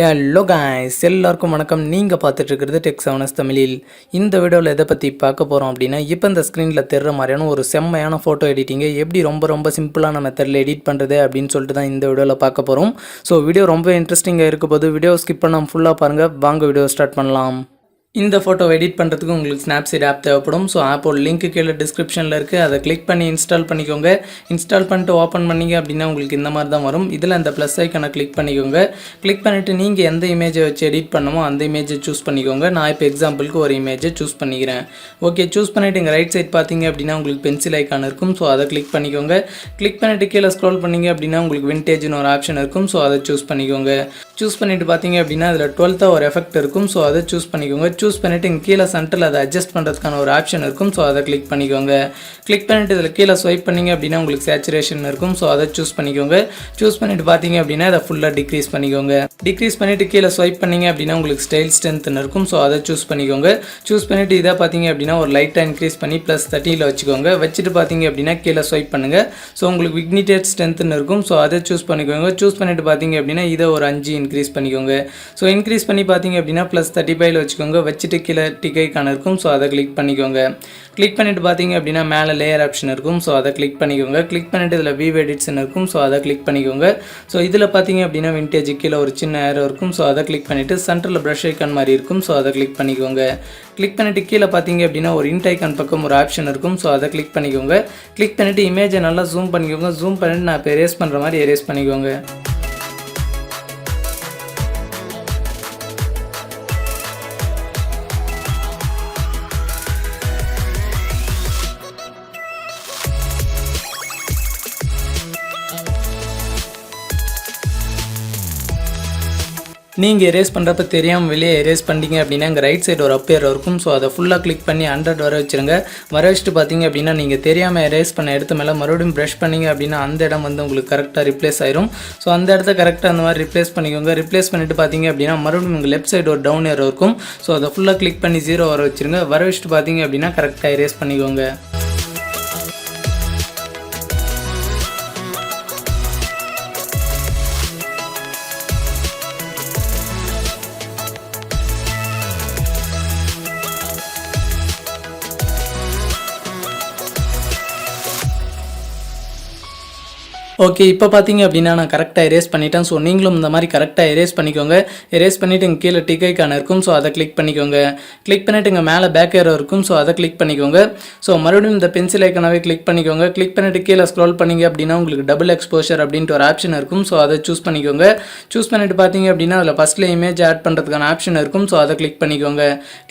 Hello guys, எல்லாருக்கும் வணக்கம். நீங்கள் பார்த்துட்டு இருக்கிறது டெக் செவனஸ் தமிழில். இந்த வீடியோவில் எதை பற்றி பார்க்க போகிறோம் அப்படின்னா, இப்போ இந்த ஸ்க்ரீனில் தெரிற மாதிரியான ஒரு செம்மையான ஃபோட்டோ எடிட்டிங்கை எப்படி ரொம்ப சிம்பிளான மெத்தடில் எடிட் பண்ணுறது அப்படின்னு சொல்லிட்டு தான் இந்த வீடியோவில் பார்க்க போகிறோம். ஸோ வீடியோ ரொம்ப இன்ட்ரெஸ்டிங்காக இருக்க போது வீடியோ ஸ்கிப் பண்ணாமல் ஃபுல்லாக பாருங்கள். வாங்க வீடியோ ஸ்டார்ட் பண்ணலாம். இந்த ஃபோட்டோ எடிட் பண்ணுறதுக்கு உங்களுக்கு ஸ்னாப்சீட் ஆப் தேவைப்படும். ஸோ ஆப்போட லிங்க் கீழே டிஸ்கிரிப்ஷனில் இருக்குது. அதை கிளிக் பண்ணி இன்ஸ்டால் பண்ணிக்கோங்க. இன்ஸ்டால் பண்ணிட்டு ஓப்பன் பண்ணிங்க அப்படின்னா உங்களுக்கு இந்த மாதிரி தான் வரும். இதில் அந்த ப்ளஸ் ஐக்கனை கிளிக் பண்ணிக்கோங்க. கிளிக் பண்ணிவிட்டு நீங்கள் எந்த இமேஜை வச்சு எடிட் பண்ணமோ அந்த இமேஜை சூஸ் பண்ணிக்கோங்க. நான் இப்போ எக்ஸாம்பிளுக்கு ஒரு இமேஜை சூஸ் பண்ணிக்கிறேன். ஓகே, சூஸ் பண்ணிவிட்டு இங்கே ரைட் சைட் பார்த்தீங்க அப்படின்னா உங்களுக்கு பென்சில் ஐக்கான் இருக்கும். ஸோ அதை கிளிக் பண்ணிக்கோங்க. கிளிக் பண்ணிவிட்டு கீழே ஸ்க்ரோல் பண்ணிங்க அப்படின்னா உங்களுக்கு விண்டேஜ்னு ஒரு ஆப்ஷன் இருக்கும். ஸோ அதை சூஸ் பண்ணிக்கோங்க. சூஸ் பண்ணிவிட்டு பார்த்தீங்க அப்படின்னா அதில் 12th ஒரு எஃபெக்ட் இருக்கும். ஸோ அதை சூஸ் பண்ணிக்கோங்க. சூஸ் பண்ணிவிட்டு இங்கே கீழே சென்டரில் அதை அட்ஜஸ்ட் பண்ணுறதுக்கான ஒரு ஆப்ஷன் இருக்கும். ஸோ அதை கிளிக் பண்ணிக்கோங்க. கிளிக் பண்ணிவிட்டு இதில் கீழே ஸ்வைப் பண்ணிங்க அப்படின்னா உங்களுக்கு சேச்சுரேஷன் இருக்கும். ஸோ அதை சூஸ் பண்ணிக்கோங்க. சூஸ் பண்ணிவிட்டு பார்த்தீங்க அப்படின்னா அதை ஃபுல்லாக டிக்ரீஸ் பண்ணிக்கோங்க. டிக்ரீஸ் பண்ணிவிட்டு கீழே ஸ்வைப் பண்ணிங்க அப்படின்னா உங்களுக்கு ஸ்டைல் ஸ்ட்ரென்த்னு இருக்கும். ஸோ அதை சூஸ் பண்ணிக்கோங்க. சூஸ் பண்ணிவிட்டு இதை பார்த்தீங்க அப்படின்னா ஒரு லைட்டாக இன்க்ரீஸ் பண்ணி +30 வச்சுக்கோங்க. வச்சுட்டு பார்த்தீங்க அப்படின்னா கீழே ஸ்வைப் பண்ணுங்கள். ஸோ உங்களுக்கு விக்னிட்டட் ஸ்ட்ரென்த்னு இருக்கும். ஸோ அதை சூஸ் பண்ணிக்கோங்க. சூஸ் பண்ணிவிட்டு பார்த்தீங்க அப்படின்னா இதை ஒரு 5 இன்க்ரீஸ் பண்ணிக்கோங்க. ஸோ இன்க்ரீஸ் பண்ணி பார்த்தீங்க அப்படின்னா +35 வச்சுக்கோங்க. வச்சுட்டு கீழே டிக் ஐக்கான் இருக்கும். ஸோ அதை கிளிக் பண்ணிக்கோங்க. கிளிக் பண்ணிவிட்டு பார்த்தீங்க அப்படின்னா மேலே லேயர் ஆப்ஷன் இருக்கும். ஸோ அதை கிளிக் பண்ணிக்கோங்க. கிளிக் பண்ணிவிட்டு இதில் வியூ எடிட்ஸ்னு இருக்கும். ஸோ அதை கிளிக் பண்ணிக்கோங்க. ஸோ இதில் பார்த்தீங்க அப்படின்னா விண்டேஜ் கீழே ஒரு சின்ன ஏரோ இருக்கும். ஸோ அதை கிளிக் பண்ணிவிட்டு சென்டரில் ப்ரஷ் ஐக்கான் மாதிரி இருக்கும். ஸோ அதை கிளிக் பண்ணிக்கோங்க. கிளிக் பண்ணிவிட்டு கீழே பார்த்தீங்க அப்படின்னா ஒரு இன்ட் ஐக்கான் பக்கம் ஒரு ஆப்ஷன் இருக்கும். ஸோ அதை கிளிக் பண்ணிக்கோங்க. கிளிக் பண்ணிவிட்டு இமேஜை நல்லா ஜூம் பண்ணிக்கோங்க. ஜூம் பண்ணிவிட்டு நான் இப்போ எரேஸ் பண்ணுற மாதிரி எரேஸ் பண்ணிக்கோங்க. நீங்கள் எரேஸ் பண்ணுறப்ப தெரியாமல் வெளியே எரேஸ் பண்ணிட்டீங்க அப்படின்னா இங்கே ரைட் சைடு ஒரு அப்பேர் இருக்கும். ஸோ அதை ஃபுல்லாக கிளிக் பண்ணி 100 வர வச்சுருங்க. வர வச்சுட்டு பார்த்தீங்க அப்படின்னா நீங்கள் தெரியாமல் எரேஸ் பண்ண இடத்து மேலே மறுபடியும் ப்ரஷ் பண்ணிங்க அப்படின்னா அந்த இடம் வந்து உங்களுக்கு கரெக்டாக ரிப்ளேஸ் ஆயிரும். ஸோ அந்த இடத்த கரெக்டாக அந்த மாதிரி ரிப்ளேஸ் பண்ணிக்கோங்க. ரிப்ளேஸ் பண்ணிவிட்டு பார்த்தீங்க அப்படின்னா மறுபடியும் உங்கள் லெஃப்ட் சைடு ஒரு டவுன் ஏரோ இருக்கும். ஸோ அதை ஃபுல்லாக கிளிக் பண்ணி 0 வர வச்சுருங்க. வர வச்சுட்டு பார்த்தீங்க அப்படின்னா கரெக்டாக எரேஸ் பண்ணிக்கோங்க. ஓகே, இப்போ பார்த்தீங்க அப்படின்னா நான் கரெக்டாக எரேஸ் பண்ணிட்டேன். ஸோ நீங்களும் இந்த மாதிரி கரெக்டாக எரேஸ் பண்ணிக்கோங்க. எரேஸ் பண்ணிவிட்டு இங்கே கீழே டிக் ஐக்கான் இருக்கும். ஸோ அதை கிளிக் பண்ணிக்கோங்க. கிளிக் பண்ணிவிட்டு இங்கே மேலே பேக் ஏரோ இருக்கும். ஸோ அதை கிளிக் பண்ணிக்கோங்க. ஸோ மறுபடியும் இந்த பென்சில் ஐக்கானாவே கிளிக் பண்ணிக்கோங்க. கிளிக் பண்ணிவிட்டு கீழே ஸ்க்ரோல் பண்ணிங்க அப்படின்னா உங்களுக்கு டபுள் எக்ஸ்போஷர் அப்படின்ட்டு ஒரு ஆப்ஷன் இருக்கும். ஸோ அதை சூஸ் பண்ணிக்கோங்க. சூஸ் பண்ணிவிட்டு பார்த்தீங்க அப்படின்னா அதில் ஃபஸ்ட்டில் இமேஜ் ஆட் பண்ணுறதுக்கான ஆப்ஷன் இருக்கும். ஸோ அதை கிளிக் பண்ணிக்கோங்க.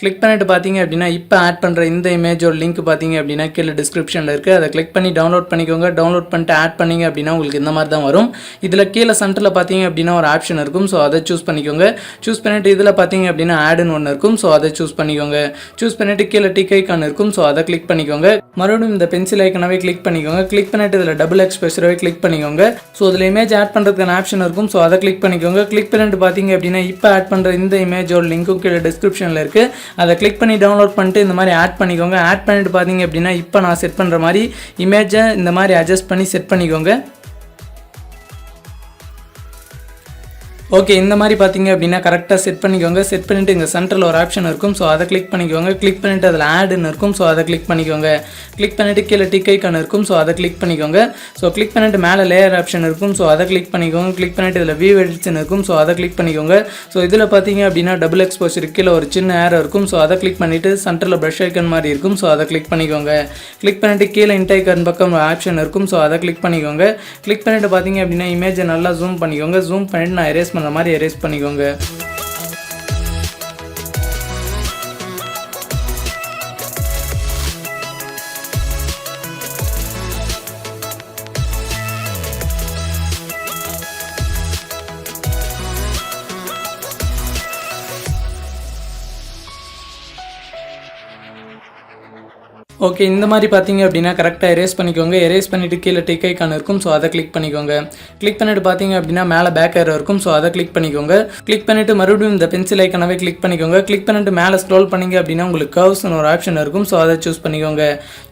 கிளிக் பண்ணிவிட்டு பார்த்தீங்க அப்படின்னா இப்போ ஆட் பண்ணுற இந்த இமேஜோட லிங்க் பார்த்தீங்க அப்படின்னா கீழே டிஸ்கிரிப்ஷனில் இருக்குது. அதை கிளிக் பண்ணி டவுன்லோட் பண்ணிக்கோங்க. டவுன்லோட் பண்ணிட்டு ஆட் பண்ணிங்க அப்படின்னா உங்களுக்கு இந்த மாதிரி தான் வரும். இதில் கீழே சென்டரில் பார்த்தீங்க அப்படின்னா ஒரு ஆப்ஷன் இருக்கும். ஸோ அதை சூஸ் பண்ணிக்கோங்க. சூஸ் பண்ணிவிட்டு இதில் பார்த்தீங்க அப்படின்னா ஆடுன்னு ஒன்று இருக்கும். ஸோ அதை சூஸ் பண்ணிக்கோங்க. சூஸ் பண்ணிவிட்டு கீழே டிக் ஐக்கான் இருக்கும். ஸோ அதை கிளிக் பண்ணிக்கோங்க. மறுபடியும் இந்த பென்சில் ஐக்கானாவே கிளிக் பண்ணிக்கோங்க. கிளிக் பண்ணிவிட்டு இதில் டபுள் எக்ஸ்போஷராகவே கிளிக் பண்ணிக்கோங்க. ஸோ இதில் இமேஜ் ஆட் பண்ணுறதுக்கான ஆப்ஷன் இருக்கும். ஸோ அதை கிளிக் பண்ணிக்கோங்க. கிளிக் பண்ணிட்டு பார்த்தீங்க அப்படின்னா இப்போ ஆட் பண்ணுற இந்த இமேஜோட லிங்க்கும் கீழே டிஸ்கிரிப்ஷனில் இருக்குது. அதை கிளிக் பண்ணி டவுன்லோட் பண்ணிட்டு இந்த மாதிரி ஆட் பண்ணிக்கோங்க. ஆட் பண்ணிட்டு பார்த்தீங்க அப்படின்னா இப்போ நான் செட் பண்ணுற மாதிரி இமேஜை இந்த மாதிரி அட்ஜஸ்ட் பண்ணி செட் பண்ணிக்கோங்க. ஓகே, இந்த மாதிரி பார்த்தீங்க அப்படின்னா கரெக்டாக செட் பண்ணிக்கோங்க. செட் பண்ணிவிட்டு இங்கே சென்டரில் ஒரு ஆப்ஷன் இருக்கும். ஸோ அதை கிளிக் பண்ணிக்கோங்க. கிளிக் பண்ணிவிட்டு அதில் ஆடுன்னு இருக்கும். ஸோ அதை கிளிக் பண்ணிக்கோங்க. கிளிக் பண்ணிவிட்டு கீழே டிக் ஐக்கான் இருக்கும். ஸோ அதை கிளிக் பண்ணிக்கோங்க. ஸோ கிளிக் பண்ணிவிட்டு மேலே லேயர் ஆப்ஷன் இருக்கும். ஸோ அதை கிளிக் பண்ணிக்கோங்க. கிளிக் பண்ணிவிட்டு இதில் வியூ எடிட்ஸ்னு இருக்கும். ஸோ அதை கிளிக் பண்ணிக்கோங்க. ஸோ இதில் பார்த்தீங்க அப்படின்னா டபுள் எக்ஸ்போஷர் கீழே ஒரு சின்ன ஏரோ இருக்கும். ஸோ அதை கிளிக் பண்ணிவிட்டு சென்டரில் ப்ரஷ் ஐக்கன் மாதிரி இருக்கும். ஸோ அதை கிளிக் பண்ணிக்கோங்க. கிளிக் பண்ணிவிட்டு கீழே இன்ட் ஐக்கான் பக்கம் ஆப்ஷன் இருக்கும். ஸோ அதை கிளிக் பண்ணிக்கோங்க. கிளிக் பண்ணிவிட்டு பார்த்தீங்க அப்படின்னா இமேஜை நல்லா ஜூம் பண்ணிக்கோங்க. ஜூம் பண்ணிவிட்டு நான் எரேஸ் பண்ணுற மாதிரி எரேஸ் பண்ணிக்கோங்க. ஓகே, இந்த மாதிரி பார்த்தீங்க அப்படின்னா கரெக்டாக எரேஸ் பண்ணிக்கோங்க. எரேஸ் பண்ணிவிட்டு கீழே டிக் ஐக்கான் இருக்கும். ஸோ அதை கிளிக் பண்ணிக்கோங்க. கிளிக் பண்ணிவிட்டு பார்த்தீங்க அப்படின்னா மேலே பேக் ஏரோ இருக்கும். ஸோ அதை கிளிக் பண்ணிக்கோங்க. கிளிக் பண்ணிவிட்டு மறுபடியும் இந்த பென்சில் ஐக்கானவே கிளிக் பண்ணிக்கோங்க. கிளிக் பண்ணிவிட்டு மேலே ஸ்க்ரோல் பண்ணிங்க அப்படின்னா உங்களுக்கு கர்வ்ஸ்னு ஒரு ஆப்ஷன் இருக்கும். ஸோ அதை சூஸ் பண்ணிக்கோங்க.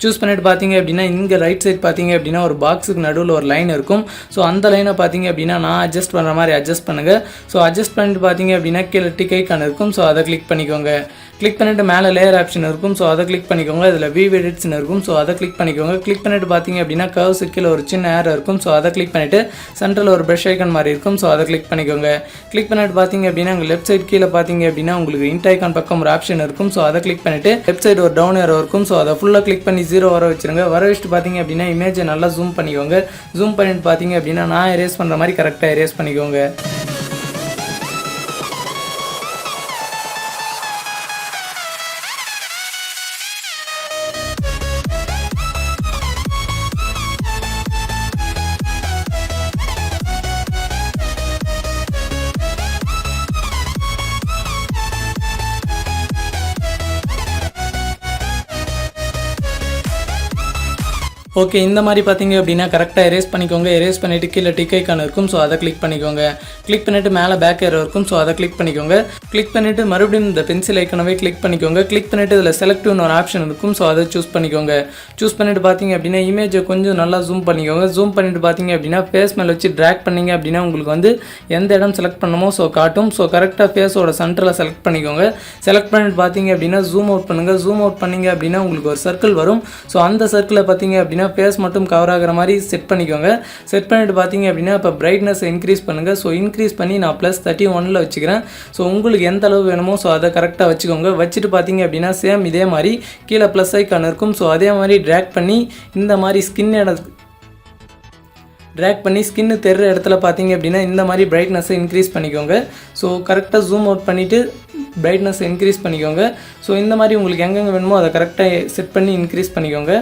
சூஸ் பண்ணிவிட்டு பார்த்தீங்க அப்படின்னா இங்கே ரைட் சைட் பார்த்தீங்க அப்படின்னா ஒரு பாக்ஸுக்கு நடுவில் ஒரு லைன் இருக்கும். ஸோ அந்த லைனை பார்த்தீங்க அப்படின்னா நான் அட்ஜஸ்ட் பண்ணுற மாதிரி அட்ஜஸ்ட் பண்ணுங்கள். ஸோ அட்ஜஸ்ட் பண்ணிட்டு பார்த்தீங்க அப்படின்னா கீழே டிக் ஐக்கான் இருக்கும். ஸோ அதை கிளிக் பண்ணிக்கோங்க. கிளிக் பண்ணிவிட்டு மேலே லேயர் ஆப்ஷன் இருக்கும். ஸோ அதை கிளிக் பண்ணிக்கோங்க. இதில் வியூ எடிட்ஸ்னு இருக்கும். ஸோ அதை கிளிக் பண்ணிக்கோங்க. கிளிக் பண்ணிவிட்டு பார்த்தீங்க அப்படின்னா கர்வ்ஸ் கீழே ஒரு சின்ன ஏரோ இருக்கும். ஸோ அதை கிளிக் பண்ணிவிட்டு சென்டரில் ஒரு ப்ரஷ் ஐக்கான் மாதிரி இருக்கும். ஸோ அதை கிளிக் பண்ணிக்கோங்க. கிளிக் பண்ணிவிட்டு பார்த்தீங்க அப்படின்னா உங்கள் லெஃப்ட் சைட் கீழே பார்த்தீங்க அப்படின்னா உங்களுக்கு இன்ட் ஐக்கான் பக்கம் ஒரு ஆப்ஷன் இருக்கும். ஸோ அதை கிளிக் பண்ணிவிட்டு லெஃப்ட் சைடு ஒரு டவுன் ஏரோ இருக்கும். ஸோ அதை ஃபுல்லாக கிளிக் பண்ணி 0 வர வச்சுருங்க. வர வச்சுட்டு பார்த்தீங்க அப்படின்னா இமேஜை நல்லா ஜூம் பண்ணிக்கோங்க. ஜூம் பண்ணிட்டு பார்த்தீங்க அப்படின்னா நான் எரேஸ் பண்ணுற மாதிரி கரெக்டாக எரேஸ் பண்ணிக்கோங்க. ஓகே, இந்த மாதிரி பார்த்தீங்க அப்படின்னா கரெக்டாக எரேஸ் பண்ணிக்கோங்க. எரேஸ் பண்ணிவிட்டு கீழே டிக் ஐக்கான் இருக்கும். ஸோ அதை கிளிக் பண்ணிக்கோங்க. கிளிக் பண்ணிவிட்டு மேலே பேக் ஏரோ இருக்கும். ஸோ அதை கிளிக் பண்ணிக்கோங்க. கிளிக் பண்ணிவிட்டு மறுபடியும் இந்த பென்சில் ஐக்கானவே கிளிக் பண்ணிக்கோங்க. கிளிக் பண்ணிவிட்டு இதில் செலக்டிவ்னு ஒரு ஆப்ஷன் இருக்கும். ஸோ அதை சூஸ் பண்ணிக்கோங்க. சூஸ் பண்ணிவிட்டு பார்த்தீங்க அப்படின்னா இமேஜை கொஞ்சம் நல்லா ஜூம் பண்ணிக்கோங்க. ஜூம் பண்ணிவிட்டு பார்த்தீங்க அப்படின்னா ஃபேஸ் மேலே வச்சு ட்ராக் பண்ணிங்க அப்படின்னா உங்களுக்கு வந்து எந்த இடம் செலக்ட் பண்ணணுமோ ஸோ காட்டும். ஸோ கரெக்டாக ஃபேஸோட சென்டரில் செலக்ட் பண்ணிக்கோங்க. செலக்ட் பண்ணிவிட்டு பார்த்தீங்க அப்படின்னா ஜூம் அவுட் பண்ணுங்கள். ஜூம் அவுட் பண்ணிங்க அப்படின்னா உங்களுக்கு ஒரு சர்க்கிள் வரும். ஸோ அந்த சர்க்கிளை பார்த்தீங்க அப்படின்னா ஃபேஸ் மட்டும் கவர் ஆகிற மாதிரி செட் பண்ணிக்கோங்க. செட் பண்ணிட்டு பார்த்தீங்க அப்படின்னா இப்போ பிரைட்னஸ் இன்க்ரீஸ் பண்ணுங்கள். ஸோ இன்க்ரீஸ் பண்ணி நான் +31 வச்சுக்கிறேன். ஸோ உங்களுக்கு எந்த அளவு வேணுமோ ஸோ அதை கரெக்டாக வச்சுக்கோங்க. வச்சுட்டு பார்த்தீங்க அப்படின்னா சேம் இதே மாதிரி கீழே ப்ளஸ் ஐக்கான் இருக்கும். ஸோ அதே மாதிரி ட்ராக் பண்ணி இந்த மாதிரி ஸ்கின்னு தெரிற இடத்துல பார்த்தீங்க அப்படின்னா இந்த மாதிரி பிரைட்னஸை இன்க்ரீஸ் பண்ணிக்கோங்க. ஸோ கரெக்டாக ஜூம் அவுட் பண்ணிவிட்டு பிரைட்னஸ் இன்க்ரீஸ் பண்ணிக்கோங்க. ஸோ இந்த மாதிரி உங்களுக்கு எங்கெங்கே வேணுமோ அதை கரெக்டாக செட் பண்ணி இன்க்ரீஸ் பண்ணிக்கோங்க.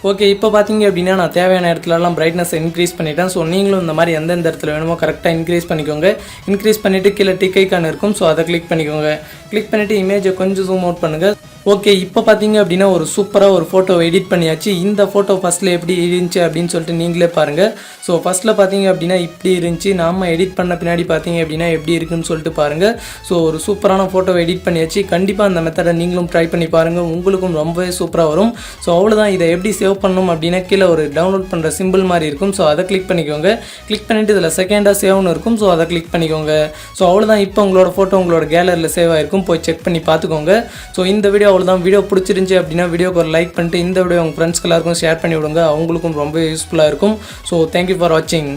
ஓகே, இப்போ பார்த்தீங்க அப்படின்னா நான் தேவையான இடத்துலலாம் பிரைட்னஸ் இன்க்ரீஸ் பண்ணிட்டேன். ஸோ நீங்களும் இந்த மாதிரி எந்தெந்த இடத்துல வேணுமோ கரெக்டாக இன்க்ரீஸ் பண்ணிக்கோங்க. இன்க்ரீஸ் பண்ணிவிட்டு கீழே டிக் ஐக்கான் இருக்கும். ஸோ அதை கிளிக் பண்ணிக்கோங்க. கிளிக் பண்ணிவிட்டு இமேஜை கொஞ்சம் ஜூம் அவுட் பண்ணுங்கள். ஓகே, இப்போ பார்த்தீங்க அப்படின்னா ஒரு சூப்பராக ஒரு ஃபோட்டோ எடிட் பண்ணியாச்சு. இந்த ஃபோட்டோ ஃபஸ்ட்டில் எப்படி இருந்துச்சு அப்படின்னு சொல்லிட்டு நீங்களே பாருங்கள். ஸோ ஃபஸ்ட்டில் பார்த்தீங்க அப்படின்னா இப்படி இருந்துச்சு. நாம் எடிட் பண்ண பின்னாடி பார்த்தீங்க அப்படின்னா எப்படி இருக்குன்னு சொல்லிட்டு பாருங்கள். ஸோ ஒரு சூப்பரான ஃபோட்டோ எடிட் பண்ணியாச்சு. கண்டிப்பாக அந்த மெத்தடை நீங்களும் ட்ரை பண்ணி பாருங்கள். உங்களுக்கும் ரொம்பவே சூப்பராக வரும். ஸோ அவ்வளோதான். இதை எப்படி சேவ் பண்ணணும் அப்படின்னா கீழே ஒரு டவுன்லோட் பண்ணுற சிம்பிள் மாதிரி இருக்கும். ஸோ அதை கிளிக் பண்ணிக்கோங்க. கிளிக் பண்ணிவிட்டு இதில் செகண்டாக சேவ்னு இருக்கும். ஸோ அதை கிளிக் பண்ணிக்கோங்க. ஸோ அவ்வளோதான். இப்போ உங்களோட ஃபோட்டோ உங்களோட கேலரியில் சேவ் ஆகிருக்கும். போய் செக் பண்ணி பார்த்துக்கோங்க. ஸோ இந்த வீடியோ அவ்வளோதான். வீடியோ பிடிச்சிருந்துச்சி அப்படின்னா வீடியோக்கு ஒரு லைக் பண்ணிட்டு இந்த வீடியோ உங்கள் ஃப்ரெண்ட்ஸ்க்கு எல்லாருக்கும் ஷேர் பண்ணி விடுங்க. அவங்களுக்கும் ரொம்ப யூஸ்ஃபுல்லாக இருக்கும். ஸோ தேங்க்யூ ஃபார் வாட்சிங்.